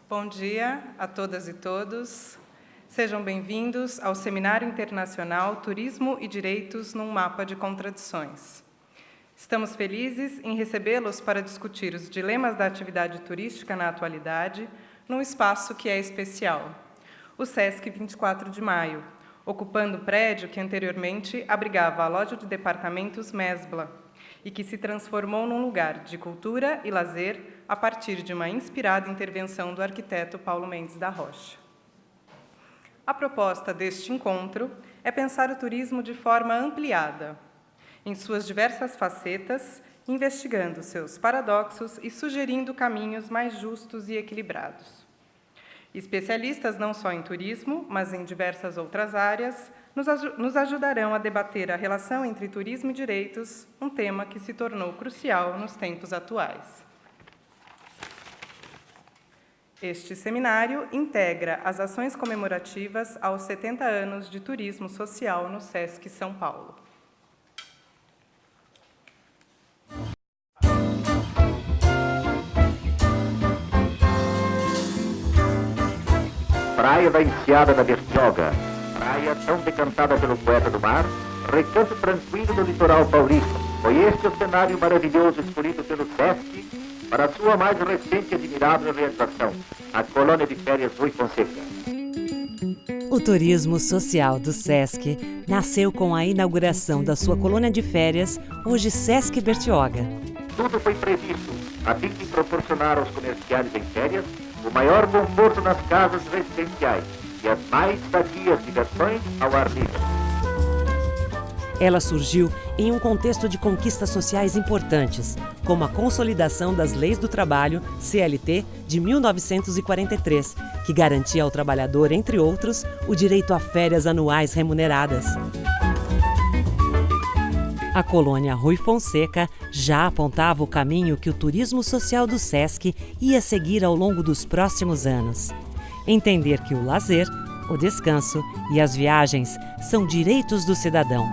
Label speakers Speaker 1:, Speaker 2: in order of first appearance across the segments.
Speaker 1: Bom dia a todas e todos. Sejam bem-vindos ao Seminário Internacional Turismo e Direitos num Mapa de Contradições. Estamos felizes em recebê-los para discutir os dilemas da atividade turística na atualidade, num espaço que é especial, o Sesc 24 de Maio, ocupando o prédio que anteriormente abrigava a loja de departamentos Mesbla e que se transformou num lugar de cultura e lazer a partir de uma inspirada intervenção do arquiteto Paulo Mendes da Rocha. A proposta deste encontro é pensar o turismo de forma ampliada, em suas diversas facetas, investigando seus paradoxos e sugerindo caminhos mais justos e equilibrados. Especialistas não só em turismo, mas em diversas outras áreas, nos ajudarão a debater a relação entre turismo e direitos, um tema que se tornou crucial nos tempos atuais. Este seminário integra as ações comemorativas aos 70 anos de turismo social no Sesc São Paulo.
Speaker 2: Praia da Enseada da Bertioga, praia tão decantada pelo poeta do mar, recanto tranquilo do litoral paulista. Foi este o cenário maravilhoso escolhido pelo Sesc para a sua mais recente e admirável realização, a Colônia de Férias Rui Fonseca.
Speaker 3: O turismo social do Sesc nasceu com a inauguração da sua colônia de férias, hoje Sesc Bertioga.
Speaker 2: Tudo foi previsto a fim de proporcionar aos comerciantes em férias o maior conforto nas casas residenciais e as mais sadias diversões ao ar livre.
Speaker 3: Ela surgiu em um contexto de conquistas sociais importantes, como a consolidação das Leis do Trabalho, CLT, de 1943, que garantia ao trabalhador, entre outros, o direito a férias anuais remuneradas. A colônia Rui Fonseca já apontava o caminho que o turismo social do Sesc ia seguir ao longo dos próximos anos. Entender que o lazer, o descanso e as viagens são direitos do cidadão.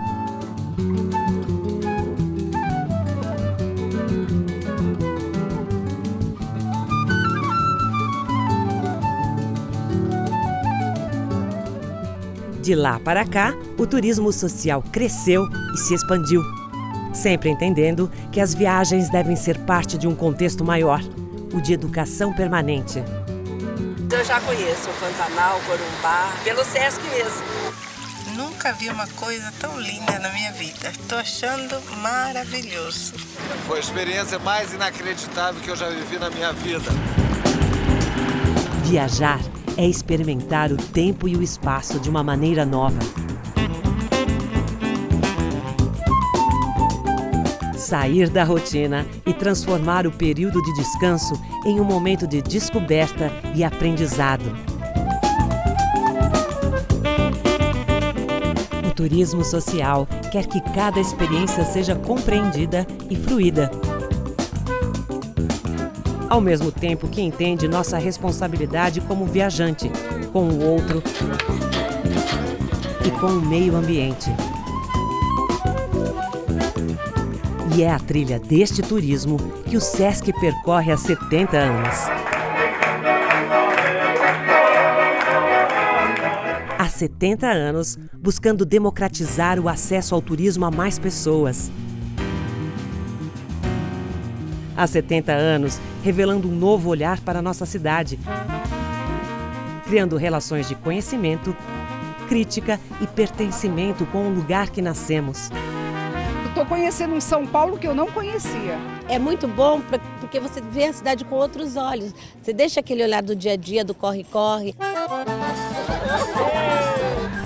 Speaker 3: De lá para cá, o turismo social cresceu e se expandiu, sempre entendendo que as viagens devem ser parte de um contexto maior, o de educação permanente.
Speaker 4: Eu já conheço o Pantanal, Corumbá, pelo Sesc mesmo.
Speaker 5: Nunca vi uma coisa tão linda na minha vida. Estou achando maravilhoso.
Speaker 6: Foi a experiência mais inacreditável que eu já vivi na minha vida.
Speaker 3: Viajar é experimentar o tempo e o espaço de uma maneira nova. Sair da rotina e transformar o período de descanso em um momento de descoberta e aprendizado. O turismo social quer que cada experiência seja compreendida e fluida. Ao mesmo tempo que entende nossa responsabilidade como viajante, com o outro e com o meio ambiente. E é a trilha deste turismo que o Sesc percorre há 70 anos. Há 70 anos, buscando democratizar o acesso ao turismo a mais pessoas. Há 70 anos, revelando um novo olhar para a nossa cidade, criando relações de conhecimento, crítica e pertencimento com o lugar que nascemos.
Speaker 7: Estou conhecendo um São Paulo que eu não conhecia.
Speaker 8: É muito bom porque você vê a cidade com outros olhos. Você deixa aquele olhar do dia a dia, do corre-corre.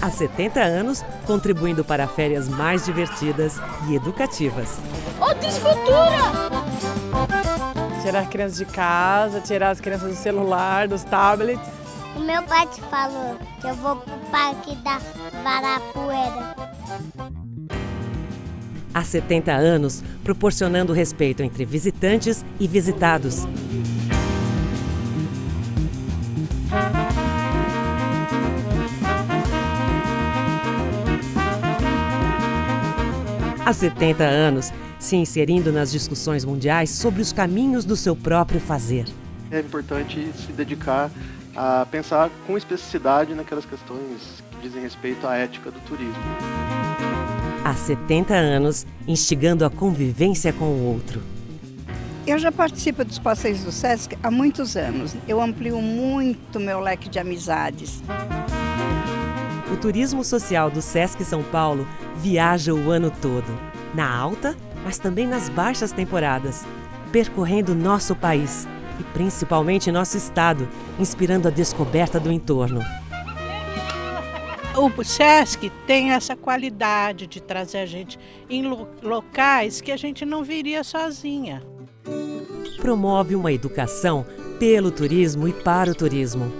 Speaker 3: Há 70 anos, contribuindo para férias mais divertidas e educativas.
Speaker 8: Outra escultura!
Speaker 9: Tirar as crianças de casa, tirar as crianças do celular, dos tablets.
Speaker 10: O meu pai te falou que eu vou pro parque da Varapuera.
Speaker 3: Há 70 anos, proporcionando respeito entre visitantes e visitados. Há 70 anos, se inserindo nas discussões mundiais sobre os caminhos do seu próprio fazer.
Speaker 11: É importante se dedicar a pensar com especificidade naquelas questões que dizem respeito à ética do turismo.
Speaker 3: Há 70 anos, instigando a convivência com o outro.
Speaker 7: Eu já participo dos passeios do Sesc há muitos anos. Eu amplio muito meu leque de amizades.
Speaker 3: O turismo social do Sesc São Paulo viaja o ano todo, na alta, mas também nas baixas temporadas, percorrendo nosso país e principalmente nosso estado, inspirando a descoberta do entorno.
Speaker 12: O Sesc tem essa qualidade de trazer a gente em locais que a gente não viria sozinha.
Speaker 3: Promove uma educação pelo turismo e para o turismo.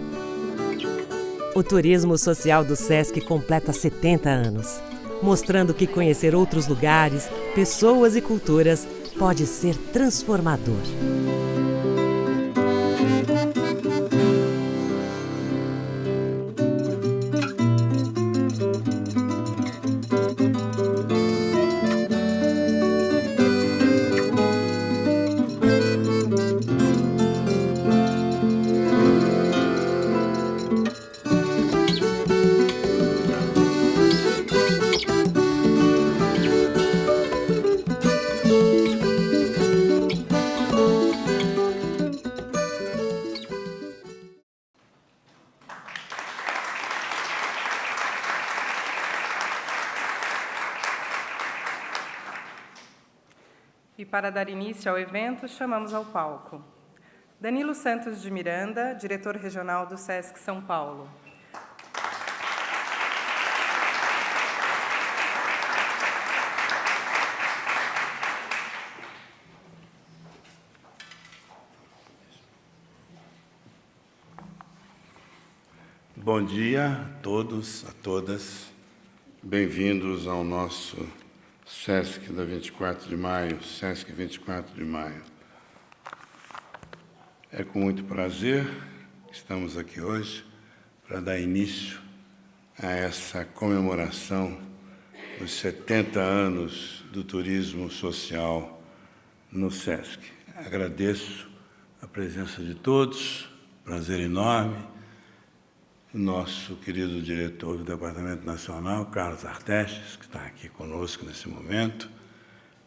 Speaker 3: O turismo social do Sesc completa 70 anos, mostrando que conhecer outros lugares, pessoas e culturas pode ser transformador.
Speaker 1: E para dar início ao evento, chamamos ao palco Danilo Santos de Miranda, diretor regional do Sesc São Paulo.
Speaker 13: Bom dia a todos, a todas. Bem-vindos ao nosso Sesc da 24 de maio, Sesc 24 de maio. É com muito prazer que estamos aqui hoje para dar início a essa comemoração dos 70 anos do turismo social no Sesc. Agradeço a presença de todos, prazer enorme. Nosso querido diretor do Departamento Nacional, Carlos Artestes, que está aqui conosco nesse momento,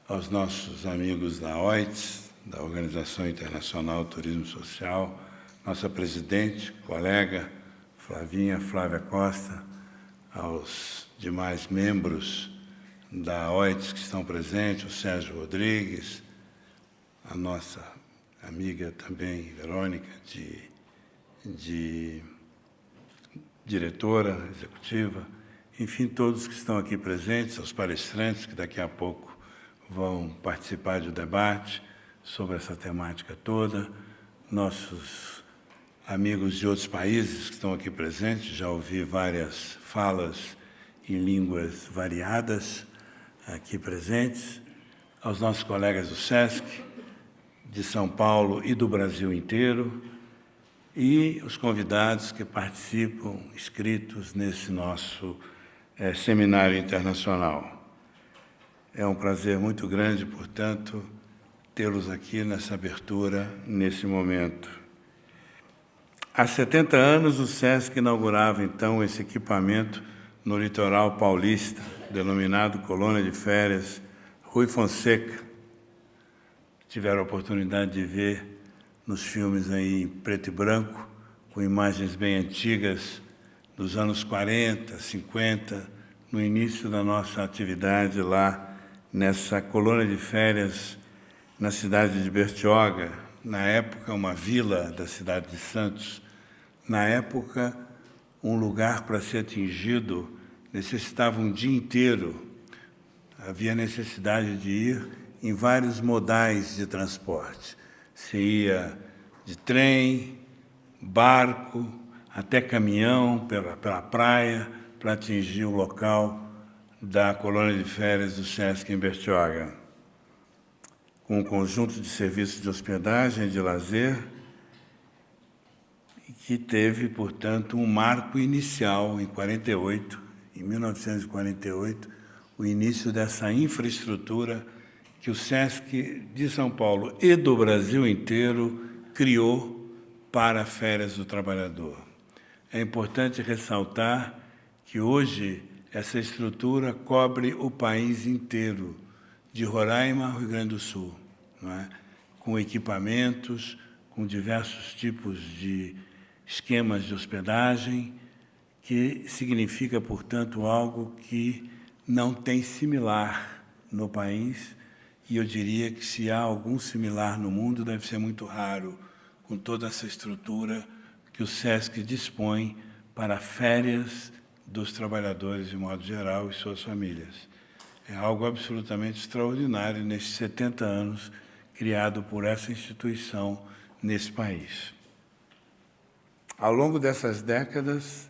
Speaker 13: aos nossos amigos da OITS, da Organização Internacional do Turismo Social, nossa presidente, colega, Flávia Costa, aos demais membros da OITS que estão presentes, o Sérgio Rodrigues, a nossa amiga também, Verônica, diretora executiva, enfim, todos que estão aqui presentes, aos palestrantes que daqui a pouco vão participar do debate sobre essa temática toda, nossos amigos de outros países que estão aqui presentes, já ouvi várias falas em línguas variadas aqui presentes, aos nossos colegas do Sesc, de São Paulo e do Brasil inteiro, e os convidados que participam, inscritos nesse nosso seminário internacional. É um prazer muito grande, portanto, tê-los aqui nessa abertura, nesse momento. Há 70 anos, o Sesc inaugurava, então, esse equipamento no litoral paulista, denominado Colônia de Férias Rui Fonseca. Tiveram a oportunidade de ver nos filmes aí em preto e branco, com imagens bem antigas, dos anos 40, 50, no início da nossa atividade lá, nessa colônia de férias, na cidade de Bertioga, na época uma vila da cidade de Santos, na época um lugar para ser atingido necessitava um dia inteiro, havia necessidade de ir em vários modais de transporte. Você ia de trem, barco, até caminhão pela praia para atingir o local da colônia de férias do Sesc em Bertioga. Com um conjunto de serviços de hospedagem e de lazer, que teve, portanto, um marco inicial em 1948, o início dessa infraestrutura que o Sesc de São Paulo e do Brasil inteiro criou para férias do trabalhador. É importante ressaltar que hoje essa estrutura cobre o país inteiro, de Roraima ao Rio Grande do Sul, não é? Com equipamentos, com diversos tipos de esquemas de hospedagem, que significa, portanto, algo que não tem similar no país, e eu diria que se há algum similar no mundo, deve ser muito raro, com toda essa estrutura que o SESC dispõe para férias dos trabalhadores, de modo geral, e suas famílias. É algo absolutamente extraordinário nestes 70 anos criado por essa instituição nesse país. Ao longo dessas décadas,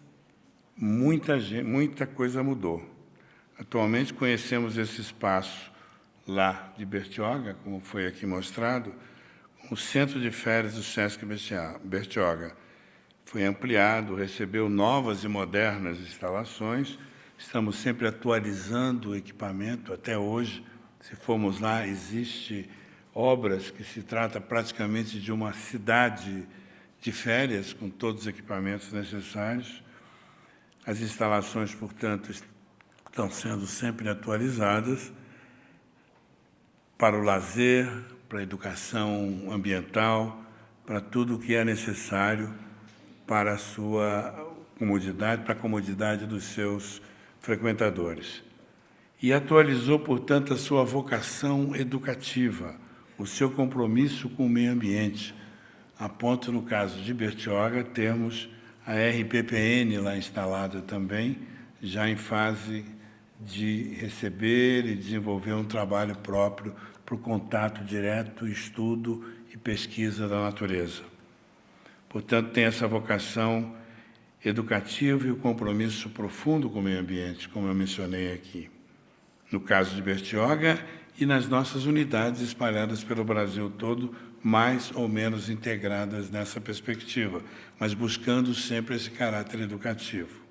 Speaker 13: muita coisa mudou. Atualmente conhecemos esse espaço lá de Bertioga, como foi aqui mostrado, o Centro de Férias do SESC Bertioga. Foi ampliado, recebeu novas e modernas instalações. Estamos sempre atualizando o equipamento. Até hoje, se formos lá, existe obras que se trata praticamente de uma cidade de férias, com todos os equipamentos necessários. As instalações, portanto, estão sendo sempre atualizadas para o lazer, para a educação ambiental, para tudo o que é necessário para a sua comodidade, para a comodidade dos seus frequentadores. E atualizou, portanto, a sua vocação educativa, o seu compromisso com o meio ambiente, a ponto, no caso de Bertioga, termos a RPPN lá instalada também, já em fase de receber e desenvolver um trabalho próprio para o contato direto, estudo e pesquisa da natureza. Portanto, tem essa vocação educativa e o compromisso profundo com o meio ambiente, como eu mencionei aqui. No caso de Bertioga e nas nossas unidades espalhadas pelo Brasil todo, mais ou menos integradas nessa perspectiva, mas buscando sempre esse caráter educativo.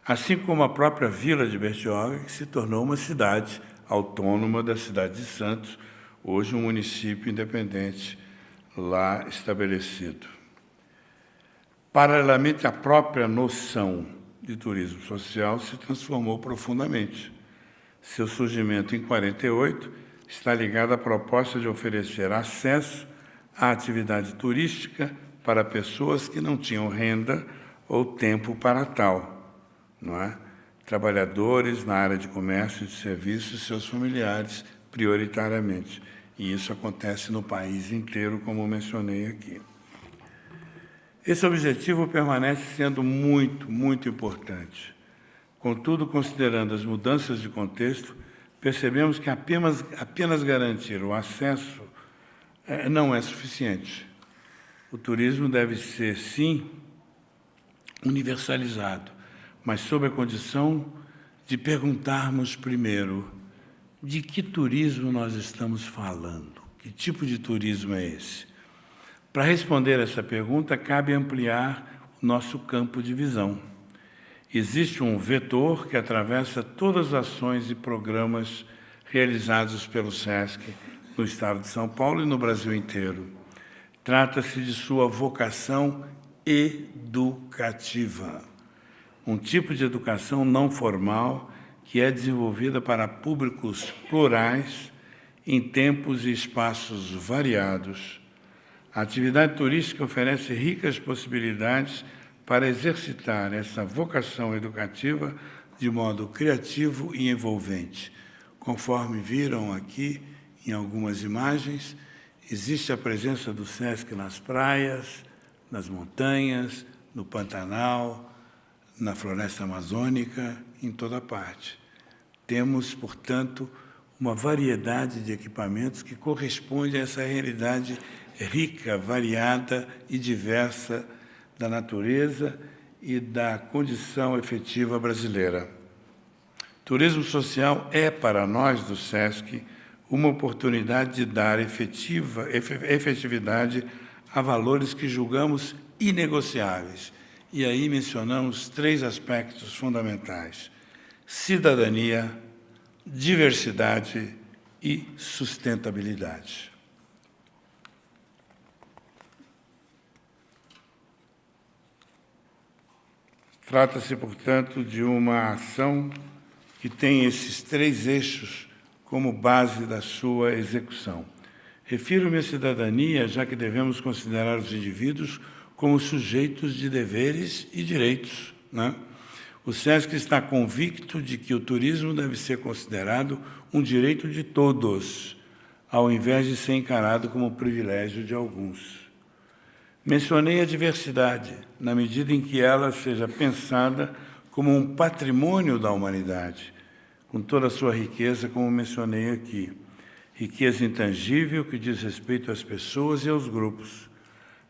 Speaker 13: Assim como a própria vila de Bertioga, que se tornou uma cidade autônoma da cidade de Santos, hoje um município independente lá estabelecido. Paralelamente, a própria noção de turismo social se transformou profundamente. Seu surgimento em 1948 está ligado à proposta de oferecer acesso à atividade turística para pessoas que não tinham renda ou tempo para tal, não é? Trabalhadores na área de comércio e de serviços e seus familiares, prioritariamente. E isso acontece no país inteiro, como mencionei aqui. Esse objetivo permanece sendo muito importante. Contudo, considerando as mudanças de contexto, percebemos que apenas garantir o acesso não é suficiente. O turismo deve ser, sim, universalizado, mas sob a condição de perguntarmos primeiro de que turismo nós estamos falando, que tipo de turismo é esse? Para responder essa pergunta, cabe ampliar o nosso campo de visão. Existe um vetor que atravessa todas as ações e programas realizados pelo SESC no Estado de São Paulo e no Brasil inteiro. Trata-se de sua vocação educativa, um tipo de educação não formal que é desenvolvida para públicos plurais, em tempos e espaços variados. A atividade turística oferece ricas possibilidades para exercitar essa vocação educativa de modo criativo e envolvente. Conforme viram aqui em algumas imagens, existe a presença do SESC nas praias, nas montanhas, no Pantanal, na floresta amazônica, em toda parte. Temos, portanto, uma variedade de equipamentos que corresponde a essa realidade rica, variada e diversa da natureza e da condição efetiva brasileira. Turismo social é, para nós do SESC, uma oportunidade de dar efetividade a valores que julgamos inegociáveis. E aí mencionamos 3 aspectos fundamentais: cidadania, diversidade e sustentabilidade. Trata-se, portanto, de uma ação que tem esses 3 eixos como base da sua execução. Refiro-me à cidadania, já que devemos considerar os indivíduos como sujeitos de deveres e direitos, né? O SESC está convicto de que o turismo deve ser considerado um direito de todos, ao invés de ser encarado como privilégio de alguns. Mencionei a diversidade, na medida em que ela seja pensada como um patrimônio da humanidade, com toda a sua riqueza, como mencionei aqui. Riqueza intangível que diz respeito às pessoas e aos grupos.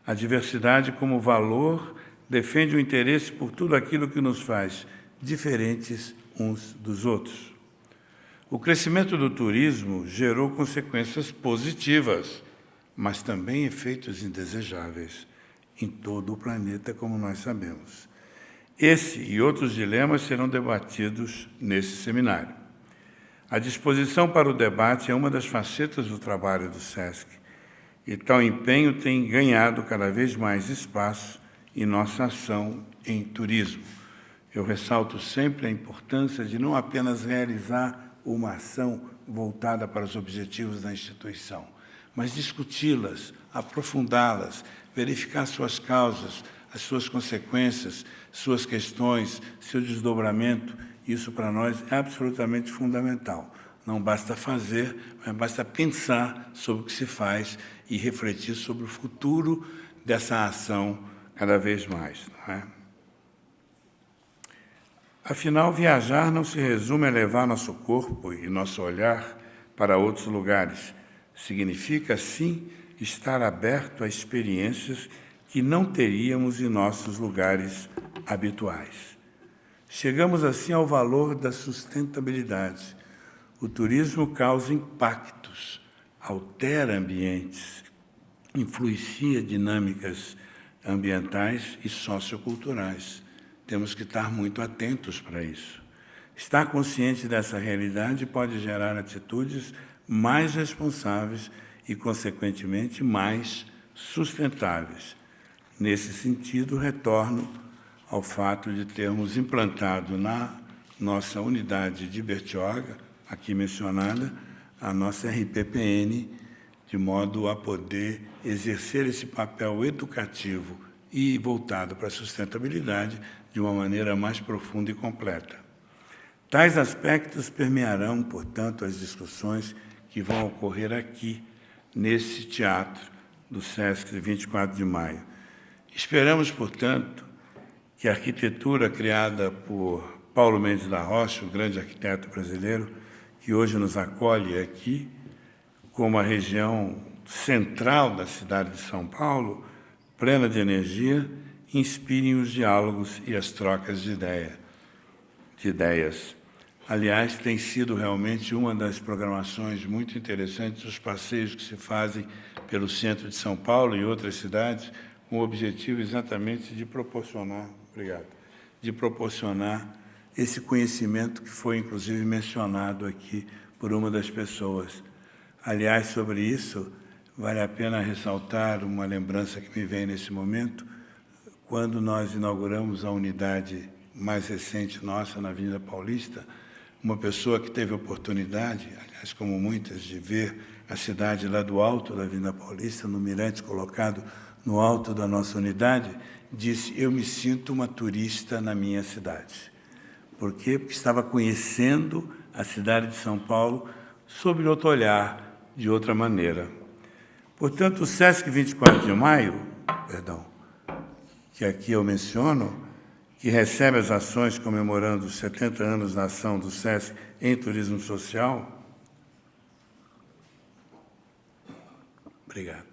Speaker 13: A diversidade como valor defende o interesse por tudo aquilo que nos faz diferentes uns dos outros. O crescimento do turismo gerou consequências positivas, mas também efeitos indesejáveis em todo o planeta, como nós sabemos. Esse e outros dilemas serão debatidos nesse seminário. A disposição para o debate é uma das facetas do trabalho do SESC, e tal empenho tem ganhado cada vez mais espaço em nossa ação em turismo. Eu ressalto sempre a importância de não apenas realizar uma ação voltada para os objetivos da instituição, mas discuti-las, aprofundá-las, verificar suas causas, as suas consequências, suas questões, seu desdobramento. Isso, para nós, é absolutamente fundamental. Não basta fazer, mas basta pensar sobre o que se faz e refletir sobre o futuro dessa ação cada vez mais. Não é? Afinal, viajar não se resume a levar nosso corpo e nosso olhar para outros lugares. Significa, sim, estar aberto a experiências que não teríamos em nossos lugares habituais. Chegamos, assim, ao valor da sustentabilidade. O turismo causa impactos, altera ambientes, influencia dinâmicas ambientais e socioculturais. Temos que estar muito atentos para isso. Estar consciente dessa realidade pode gerar atitudes mais responsáveis e, consequentemente, mais sustentáveis. Nesse sentido, retorno ao fato de termos implantado na nossa unidade de Bertioga, aqui mencionada, a nossa RPPN, de modo a poder exercer esse papel educativo e voltado para a sustentabilidade de uma maneira mais profunda e completa. Tais aspectos permearão, portanto, as discussões que vão ocorrer aqui, nesse teatro do SESC 24 de maio. Esperamos, portanto, que a arquitetura criada por Paulo Mendes da Rocha, o grande arquiteto brasileiro, que hoje nos acolhe aqui, como a região central da cidade de São Paulo, plena de energia, inspirem os diálogos e as trocas de ideias. Aliás, tem sido realmente uma das programações muito interessantes dos passeios que se fazem pelo centro de São Paulo e outras cidades, com o objetivo exatamente de proporcionar, de proporcionar esse conhecimento que foi, inclusive, mencionado aqui por uma das pessoas. Aliás, sobre isso, vale a pena ressaltar uma lembrança que me vem nesse momento, quando nós inauguramos a unidade mais recente nossa na Avenida Paulista, uma pessoa que teve a oportunidade, aliás, como muitas, de ver a cidade lá do alto da Avenida Paulista, no mirante colocado no alto da nossa unidade, disse: eu me sinto uma turista na minha cidade. Por quê? Porque estava conhecendo a cidade de São Paulo sob outro olhar, de outra maneira. Portanto, o SESC 24 de maio, que aqui eu menciono, que recebe as ações comemorando os 70 anos da ação do SESC em turismo social. Obrigado.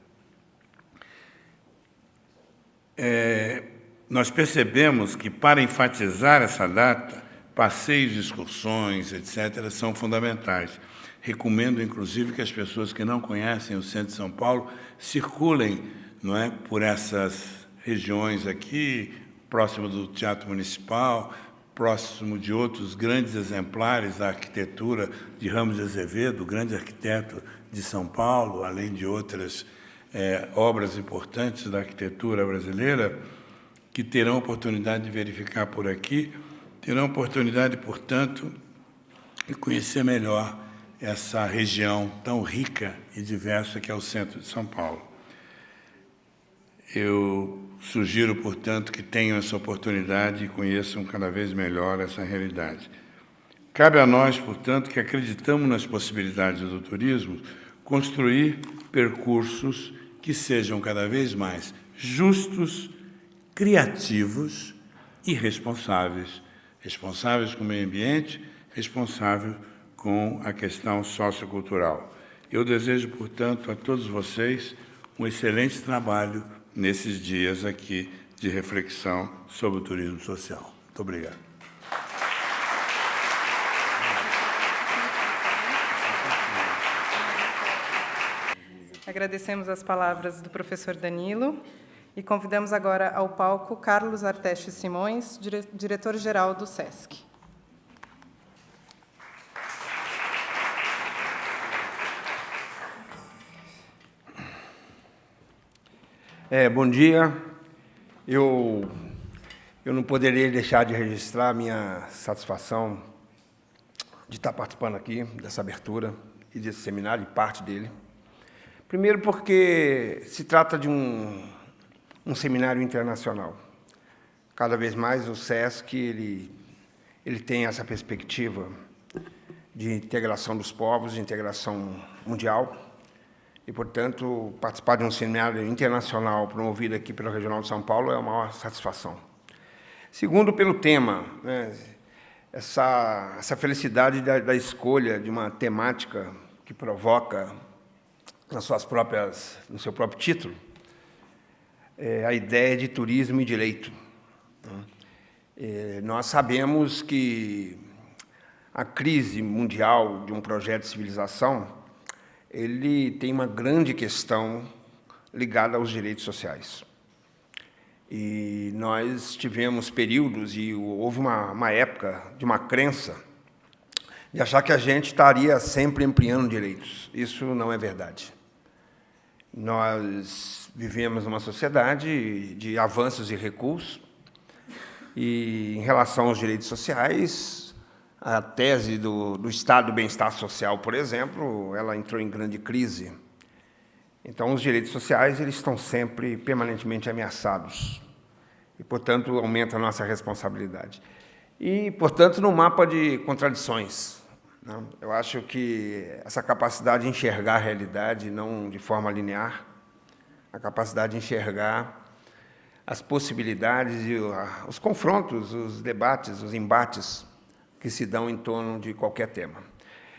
Speaker 13: Nós percebemos que, para enfatizar essa data, passeios, excursões, etc., são fundamentais. Recomendo, inclusive, que as pessoas que não conhecem o centro de São Paulo circulem, não é, por essas regiões aqui, próximo do Teatro Municipal, próximo de outros grandes exemplares da arquitetura de Ramos de Azevedo, grande arquiteto de São Paulo, além de outras obras importantes da arquitetura brasileira, que terão oportunidade de verificar por aqui, terão oportunidade, portanto, de conhecer melhor essa região tão rica e diversa que é o centro de São Paulo. Eu sugiro, portanto, que tenham essa oportunidade e conheçam cada vez melhor essa realidade. Cabe a nós, portanto, que acreditamos nas possibilidades do turismo, construir percursos que sejam cada vez mais justos, criativos e responsáveis. Responsáveis com o meio ambiente, responsáveis com a questão sociocultural. Eu desejo, portanto, a todos vocês um excelente trabalho nesses dias aqui de reflexão sobre o turismo social. Muito obrigado.
Speaker 1: Agradecemos as palavras do professor Danilo e convidamos agora ao palco Carlos Arteste Simões, diretor-geral do SESC.
Speaker 14: Bom dia. Eu não poderia deixar de registrar a minha satisfação de estar participando aqui dessa abertura e desse seminário, e parte dele. Primeiro porque se trata de um seminário internacional. Cada vez mais o SESC ele tem essa perspectiva de integração dos povos, de integração mundial, e, portanto, participar de um seminário internacional promovido aqui pela Regional de São Paulo é uma maior satisfação. Segundo, pelo tema, né, essa felicidade da escolha de uma temática que provoca no seu próprio título, a ideia de turismo e direito. Nós sabemos que a crise mundial de um projeto de civilização ele tem uma grande questão ligada aos direitos sociais. E nós tivemos períodos, e houve uma época de uma crença de achar que a gente estaria sempre ampliando direitos. Isso não é verdade. Nós vivemos numa sociedade de avanços e recuos, e, em relação aos direitos sociais, a tese do Estado do Bem-Estar Social, por exemplo, ela entrou em grande crise. Então, os direitos sociais eles estão sempre, permanentemente ameaçados. E, portanto, aumenta a nossa responsabilidade. E, portanto, no mapa de contradições. Eu acho que essa capacidade de enxergar a realidade, não de forma linear, a capacidade de enxergar as possibilidades e os confrontos, os debates, os embates que se dão em torno de qualquer tema.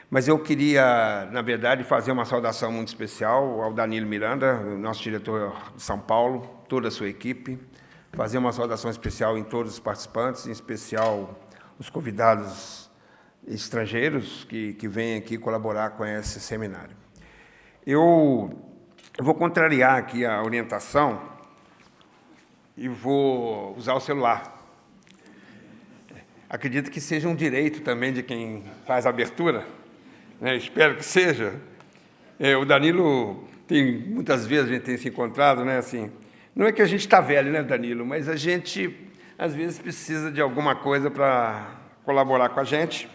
Speaker 14: Mas eu queria, na verdade, fazer uma saudação muito especial ao Danilo Miranda, nosso diretor de São Paulo, toda a sua equipe, fazer uma saudação especial em todos os participantes, em especial os convidados estrangeiros que vêm aqui colaborar com esse seminário. Eu vou contrariar aqui a orientação e vou usar o celular. Acredito que seja um direito também de quem faz a abertura, né? Espero que seja. O Danilo, muitas vezes a gente tem se encontrado, né? Assim, não é que a gente está velho, né, Danilo? Mas a gente, às vezes, precisa de alguma coisa para colaborar com a gente,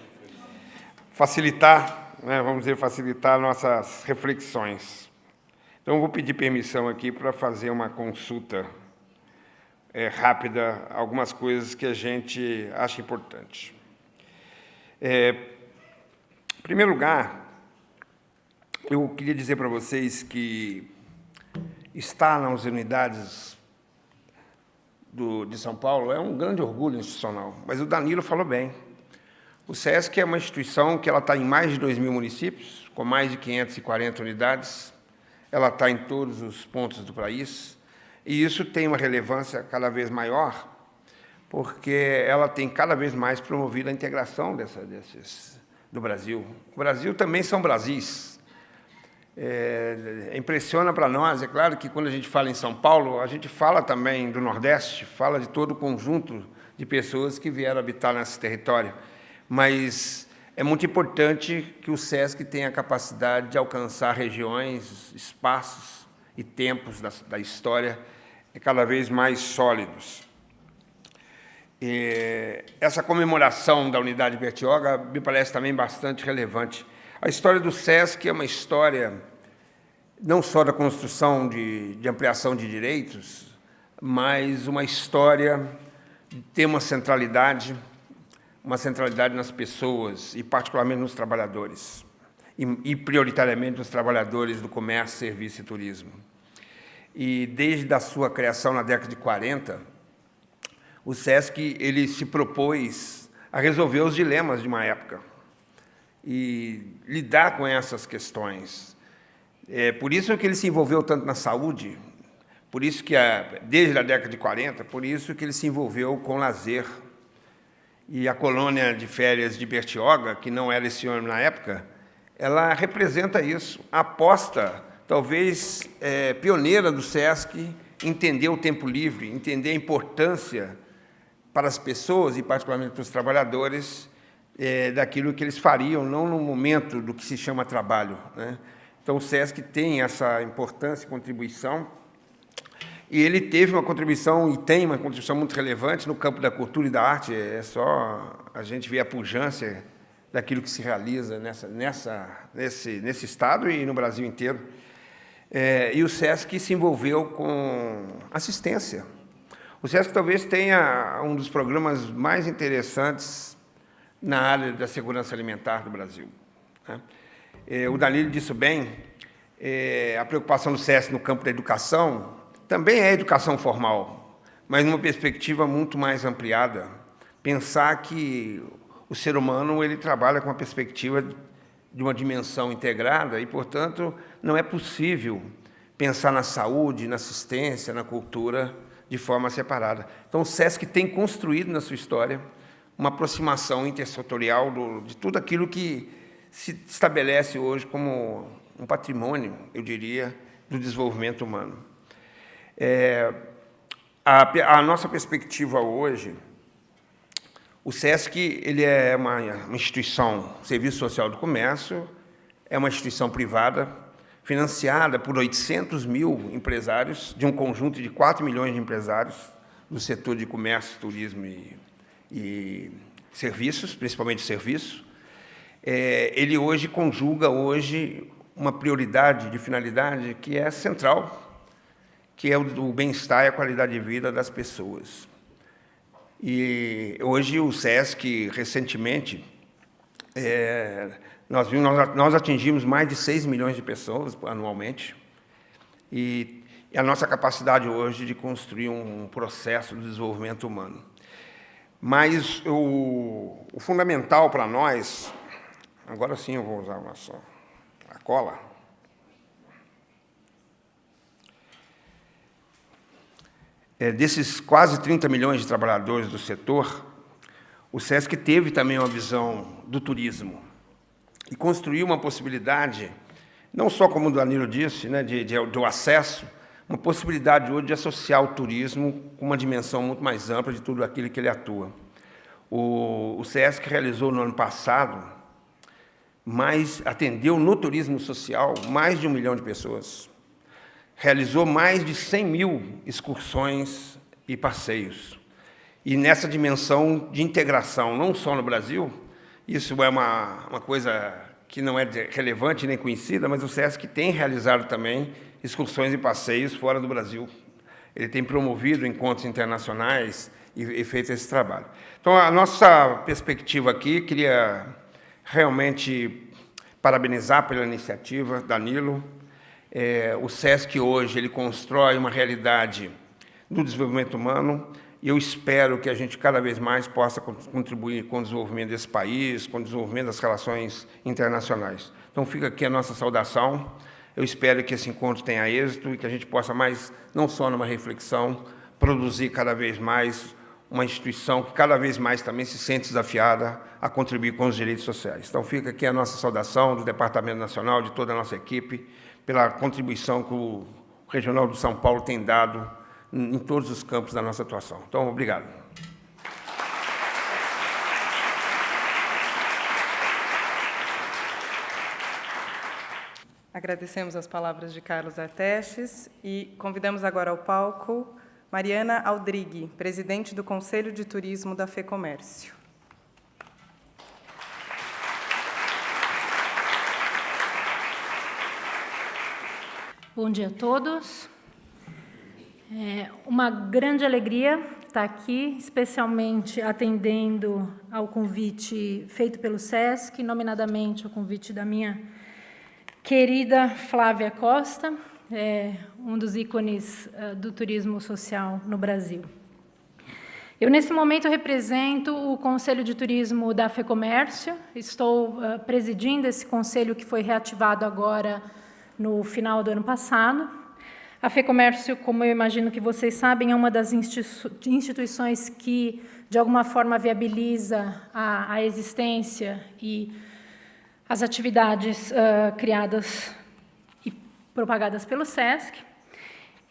Speaker 14: facilitar, né? Vamos dizer, facilitar nossas reflexões. Então, eu vou pedir permissão aqui para fazer uma consulta rápida, algumas coisas que a gente acha importante. Em primeiro lugar, eu queria dizer para vocês que estar nas unidades de São Paulo é um grande orgulho institucional, mas o Danilo falou bem. O SESC é uma instituição que ela está em mais de 2.000 municípios, com mais de 540 unidades, ela está em todos os pontos do país, e isso tem uma relevância cada vez maior, porque ela tem cada vez mais promovido a integração do Brasil. O Brasil também são Brasis. Impressiona para nós, é claro que quando a gente fala em São Paulo, a gente fala também do Nordeste, fala de todo o conjunto de pessoas que vieram habitar nesse território, mas é muito importante que o SESC tenha a capacidade de alcançar regiões, espaços e tempos da história cada vez mais sólidos. Essa comemoração da unidade Bertioga me parece também bastante relevante. A história do SESC é uma história não só da construção de ampliação de direitos, mas uma história de ter uma centralidade nas pessoas, e particularmente nos trabalhadores, e prioritariamente nos trabalhadores do comércio, serviço e turismo. E desde a sua criação na década de 40, o SESC ele se propôs a resolver os dilemas de uma época e lidar com essas questões. Por isso que ele se envolveu tanto na saúde, por isso que, desde a década de 40, por isso que ele se envolveu com lazer. E a colônia de férias de Bertioga, que não era esse nome na época, ela representa isso. A aposta, talvez, pioneira do SESC, entender o tempo livre, entender a importância para as pessoas, e particularmente para os trabalhadores, daquilo que eles fariam, não no momento do que se chama trabalho, né? Então, o SESC tem essa importância e contribuição, e ele teve uma contribuição, e tem uma contribuição muito relevante no campo da cultura e da arte. É só a gente ver a pujança daquilo que se realiza nesse estado e no Brasil inteiro. E o SESC se envolveu com assistência. O SESC talvez tenha um dos programas mais interessantes na área da segurança alimentar do Brasil, né? O Danilo disse bem, a preocupação do SESC no campo da educação também é educação formal, mas numa perspectiva muito mais ampliada. Pensar que o ser humano ele trabalha com a perspectiva de uma dimensão integrada e, portanto, não é possível pensar na saúde, na assistência, na cultura de forma separada. Então, o SESC tem construído na sua história uma aproximação intersetorial de tudo aquilo que se estabelece hoje como um patrimônio, eu diria, do desenvolvimento humano. A nossa perspectiva hoje, o SESC ele é uma instituição, Serviço Social do Comércio, é uma instituição privada, financiada por 800 mil empresários, de um conjunto de 4 milhões de empresários do setor de comércio, turismo e serviços, principalmente serviços. Ele hoje conjuga uma prioridade de finalidade que é central, que é o bem-estar e a qualidade de vida das pessoas. E hoje o SESC, recentemente, nós atingimos mais de 6 milhões de pessoas anualmente, e a nossa capacidade hoje de construir um processo de desenvolvimento humano. Mas o fundamental para nós, agora sim eu vou usar a cola. Desses quase 30 milhões de trabalhadores do setor, o SESC teve também uma visão do turismo e construiu uma possibilidade, não só como o Danilo disse, né, do acesso, uma possibilidade hoje de associar o turismo com uma dimensão muito mais ampla de tudo aquilo que ele atua. O SESC realizou no ano passado, atendeu no turismo social mais de 1 milhão de pessoas, realizou mais de 100 mil excursões e passeios. E nessa dimensão de integração, não só no Brasil, isso é uma coisa que não é relevante nem conhecida, mas o SESC tem realizado também excursões e passeios fora do Brasil. Ele tem promovido encontros internacionais e feito esse trabalho. Então, a nossa perspectiva aqui, queria realmente parabenizar pela iniciativa, Danilo. O SESC hoje ele constrói uma realidade do desenvolvimento humano, e eu espero que a gente cada vez mais possa contribuir com o desenvolvimento desse país, com o desenvolvimento das relações internacionais. Então, fica aqui a nossa saudação. Eu espero que esse encontro tenha êxito e que a gente possa mais, não só numa reflexão, produzir cada vez mais uma instituição que cada vez mais também se sente desafiada a contribuir com os direitos sociais. Então, fica aqui a nossa saudação do Departamento Nacional, de toda a nossa equipe, pela contribuição que o Regional do São Paulo tem dado em todos os campos da nossa atuação. Então, obrigado.
Speaker 1: Agradecemos as palavras de Carlos Artestes e convidamos agora ao palco Mariana Aldrigue, presidente do Conselho de Turismo da FEComércio.
Speaker 15: Bom dia a todos. É uma grande alegria estar aqui, especialmente atendendo ao convite feito pelo SESC, nominadamente ao convite da minha querida Flávia Costa, um dos ícones do turismo social no Brasil. Eu, nesse momento, represento o Conselho de Turismo da FEComércio, estou presidindo esse conselho que foi reativado agora no final do ano passado. A FEComércio, como eu imagino que vocês sabem, é uma das instituições que, de alguma forma, viabiliza a existência e as atividades criadas e propagadas pelo SESC.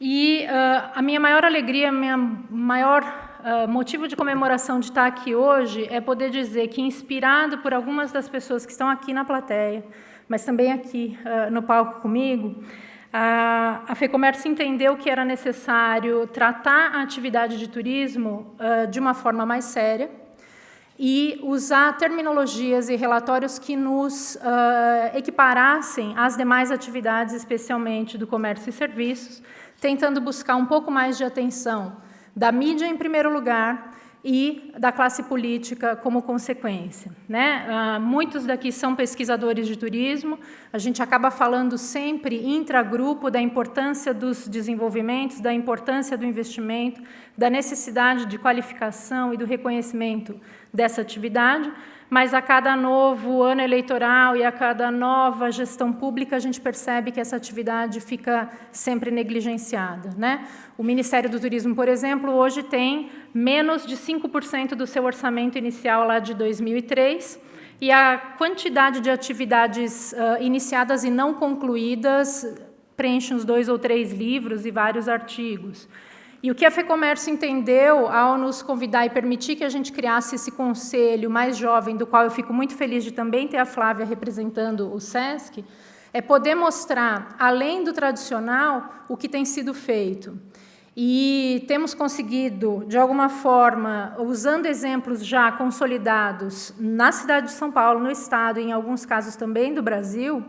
Speaker 15: E a minha maior alegria, minha maior motivo de comemoração de estar aqui hoje é poder dizer que, inspirado por algumas das pessoas que estão aqui na plateia, mas também aqui no palco comigo, a FEComércio entendeu que era necessário tratar a atividade de turismo de uma forma mais séria e usar terminologias e relatórios que nos equiparassem às demais atividades, especialmente do comércio e serviços, tentando buscar um pouco mais de atenção da mídia, em primeiro lugar, e da classe política como consequência, né? Muitos daqui são pesquisadores de turismo, a gente acaba falando sempre intragrupo da importância dos desenvolvimentos, da importância do investimento, da necessidade de qualificação e do reconhecimento dessa atividade, mas a cada novo ano eleitoral e a cada nova gestão pública a gente percebe que essa atividade fica sempre negligenciada, né? O Ministério do Turismo, por exemplo, hoje tem menos de 5% do seu orçamento inicial lá de 2003, e a quantidade de atividades iniciadas e não concluídas preenche uns 2 ou 3 livros e vários artigos. E o que a FEComércio entendeu ao nos convidar e permitir que a gente criasse esse conselho mais jovem, do qual eu fico muito feliz de também ter a Flávia representando o SESC, é poder mostrar, além do tradicional, o que tem sido feito. E temos conseguido, de alguma forma, usando exemplos já consolidados na cidade de São Paulo, no Estado e, em alguns casos, também do Brasil,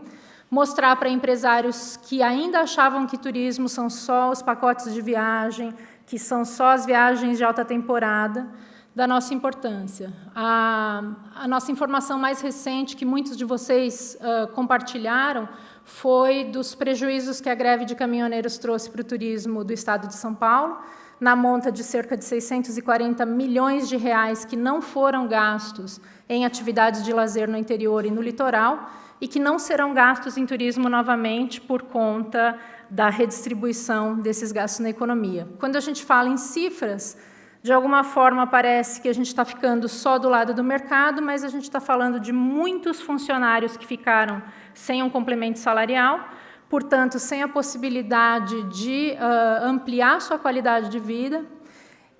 Speaker 15: mostrar para empresários que ainda achavam que turismo são só os pacotes de viagem, que são só as viagens de alta temporada, da nossa importância. A nossa informação mais recente, que muitos de vocês compartilharam, foi dos prejuízos que a greve de caminhoneiros trouxe para o turismo do Estado de São Paulo, na monta de cerca de 640 milhões de reais que não foram gastos em atividades de lazer no interior e no litoral, e que não serão gastos em turismo novamente por conta da redistribuição desses gastos na economia. Quando a gente fala em cifras, de alguma forma parece que a gente está ficando só do lado do mercado, mas a gente está falando de muitos funcionários que ficaram sem um complemento salarial, portanto, sem a possibilidade de ampliar sua qualidade de vida.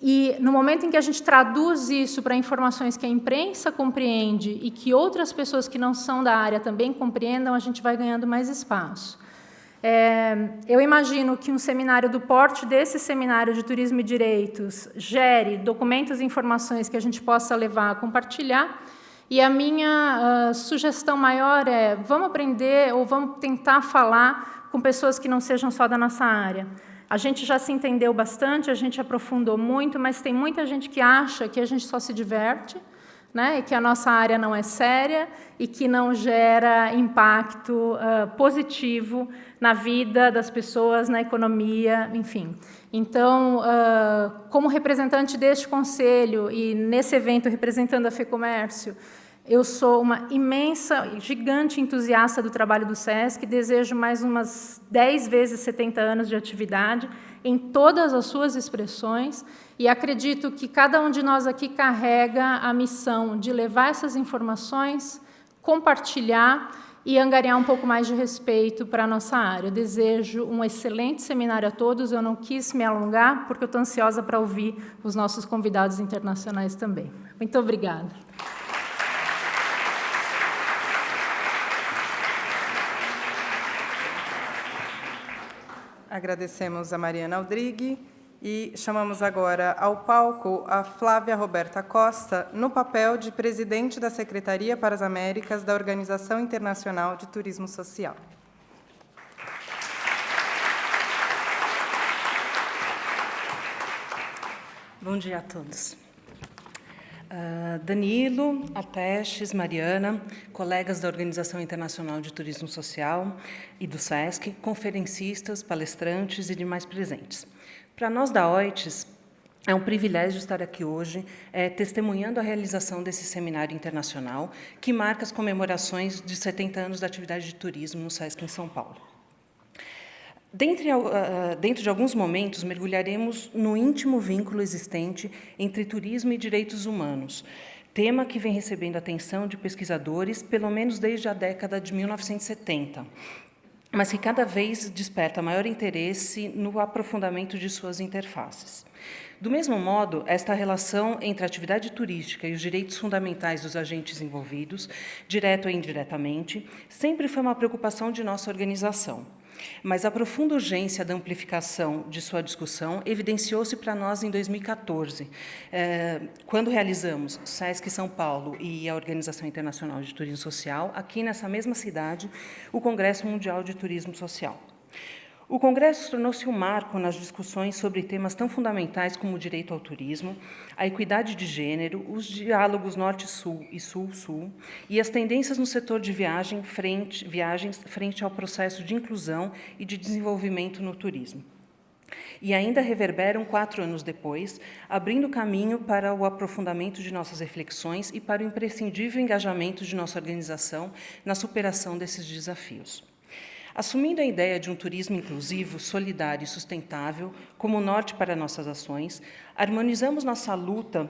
Speaker 15: E, no momento em que a gente traduz isso para informações que a imprensa compreende e que outras pessoas que não são da área também compreendam, a gente vai ganhando mais espaço. Eu imagino que um seminário do porte desse seminário de Turismo e Direitos gere documentos e informações que a gente possa levar a compartilhar, e a minha sugestão maior é: vamos aprender ou vamos tentar falar com pessoas que não sejam só da nossa área. A gente já se entendeu bastante, a gente aprofundou muito, mas tem muita gente que acha que a gente só se diverte, né, e que a nossa área não é séria e que não gera impacto positivo na vida das pessoas, na economia, enfim. Então, como representante deste conselho e nesse evento representando a FEComércio, eu sou uma imensa, gigante entusiasta do trabalho do SESC, desejo mais umas 10 vezes 70 anos de atividade em todas as suas expressões, e acredito que cada um de nós aqui carrega a missão de levar essas informações, compartilhar e angariar um pouco mais de respeito para a nossa área. Eu desejo um excelente seminário a todos, eu não quis me alongar, porque eu estou ansiosa para ouvir os nossos convidados internacionais também. Muito obrigada.
Speaker 1: Agradecemos a Mariana Aldrigue E chamamos agora ao palco a Flávia Roberta Costa, no papel de presidente da Secretaria para as Américas da Organização Internacional de Turismo Social.
Speaker 16: Bom dia a todos. Danilo, Atestes, Mariana, colegas da Organização Internacional de Turismo Social e do SESC, conferencistas, palestrantes e demais presentes. Para nós da OITES, é um privilégio estar aqui hoje, testemunhando a realização desse seminário internacional, que marca as comemorações de 70 anos da atividade de turismo no SESC em São Paulo. Dentro de alguns momentos, mergulharemos no íntimo vínculo existente entre turismo e direitos humanos, tema que vem recebendo atenção de pesquisadores, pelo menos desde a década de 1970, mas que cada vez desperta maior interesse no aprofundamento de suas interfaces. Do mesmo modo, esta relação entre a atividade turística e os direitos fundamentais dos agentes envolvidos, direto ou indiretamente, sempre foi uma preocupação de nossa organização. Mas a profunda urgência da amplificação de sua discussão evidenciou-se para nós em 2014, quando realizamos o SESC São Paulo e a Organização Internacional de Turismo Social, aqui nessa mesma cidade, o Congresso Mundial de Turismo Social. O Congresso tornou-se um marco nas discussões sobre temas tão fundamentais como o direito ao turismo, a equidade de gênero, os diálogos Norte-Sul e Sul-Sul e as tendências no setor de viagens frente ao processo de inclusão e de desenvolvimento no turismo. E ainda reverberam 4 anos depois, abrindo caminho para o aprofundamento de nossas reflexões e para o imprescindível engajamento de nossa organização na superação desses desafios. Assumindo a ideia de um turismo inclusivo, solidário e sustentável como norte para nossas ações, harmonizamos nossa luta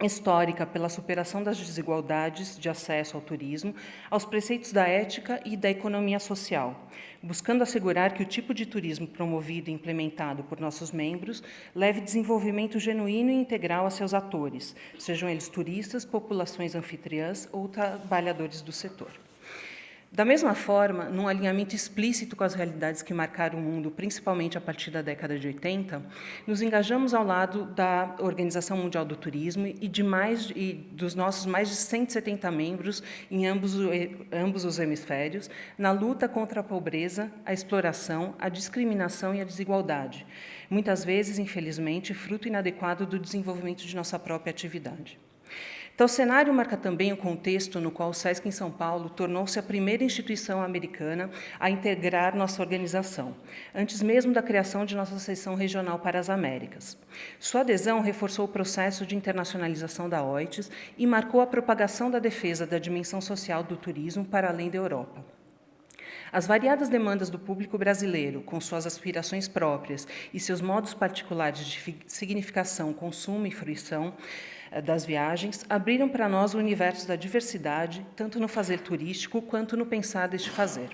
Speaker 16: histórica pela superação das desigualdades de acesso ao turismo aos preceitos da ética e da economia social, buscando assegurar que o tipo de turismo promovido e implementado por nossos membros leve desenvolvimento genuíno e integral a seus atores, sejam eles turistas, populações anfitriãs ou trabalhadores do setor. Da mesma forma, num alinhamento explícito com as realidades que marcaram o mundo, principalmente a partir da década de 80, nos engajamos ao lado da Organização Mundial do Turismo e dos nossos mais de 170 membros em ambos os hemisférios, na luta contra a pobreza, a exploração, a discriminação e a desigualdade, muitas vezes, infelizmente, fruto inadequado do desenvolvimento de nossa própria atividade. Tal cenário marca também o contexto no qual o SESC em São Paulo tornou-se a primeira instituição americana a integrar nossa organização, antes mesmo da criação de nossa seção regional para as Américas. Sua adesão reforçou o processo de internacionalização da OITES e marcou a propagação da defesa da dimensão social do turismo para além da Europa. As variadas demandas do público brasileiro, com suas aspirações próprias e seus modos particulares de significação, consumo e fruição das viagens, abriram para nós o universo da diversidade, tanto no fazer turístico quanto no pensar deste fazer.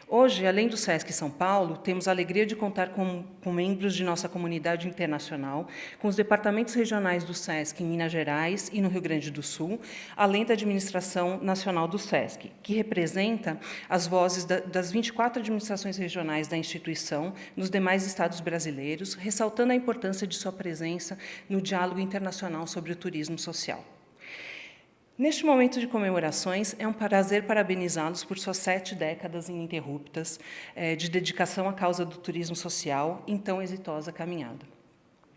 Speaker 16: Hoje, além do SESC São Paulo, temos a alegria de contar com membros de nossa comunidade internacional, com os departamentos regionais do SESC em Minas Gerais e no Rio Grande do Sul, além da Administração Nacional do SESC, que representa as vozes das 24 administrações regionais da instituição nos demais estados brasileiros, ressaltando a importância de sua presença no diálogo internacional sobre o turismo social. Neste momento de comemorações, é um prazer parabenizá-los por suas 7 décadas ininterruptas de dedicação à causa do turismo social em tão exitosa caminhada.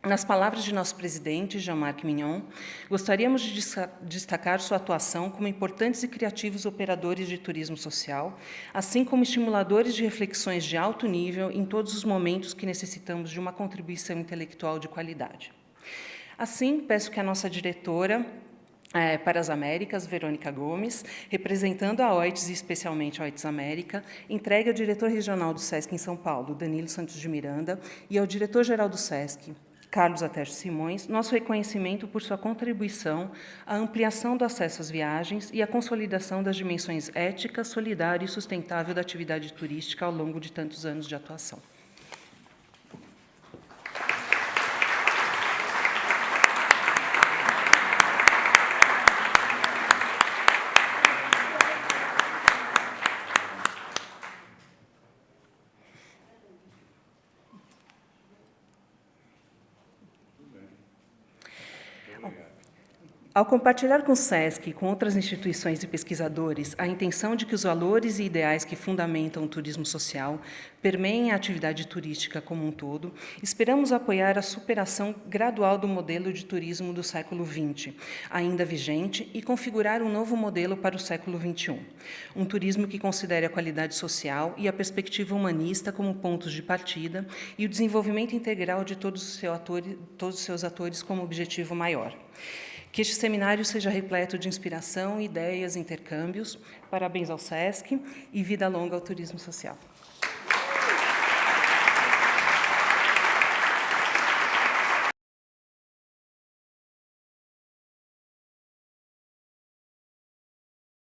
Speaker 16: Nas palavras de nosso presidente, Jean-Marc Mignon, gostaríamos de destacar sua atuação como importantes e criativos operadores de turismo social, assim como estimuladores de reflexões de alto nível em todos os momentos que necessitamos de uma contribuição intelectual de qualidade. Assim, peço que a nossa diretora para as Américas, Verônica Gomes, representando a OITES e especialmente a OITES América, entregue ao diretor regional do SESC em São Paulo, Danilo Santos de Miranda, e ao diretor-geral do SESC, Carlos Atestes Simões, nosso reconhecimento por sua contribuição à ampliação do acesso às viagens e à consolidação das dimensões ética, solidária e sustentável da atividade turística ao longo de tantos anos de atuação. Ao compartilhar com o SESC e com outras instituições e pesquisadores a intenção de que os valores e ideais que fundamentam o turismo social permeiem a atividade turística como um todo, esperamos apoiar a superação gradual do modelo de turismo do século XX, ainda vigente, e configurar um novo modelo para o século XXI. Um turismo que considere a qualidade social e a perspectiva humanista como pontos de partida e o desenvolvimento integral de todos os seus atores como objetivo maior. Que este seminário seja repleto de inspiração, ideias, intercâmbios. Parabéns ao SESC e vida longa ao turismo social.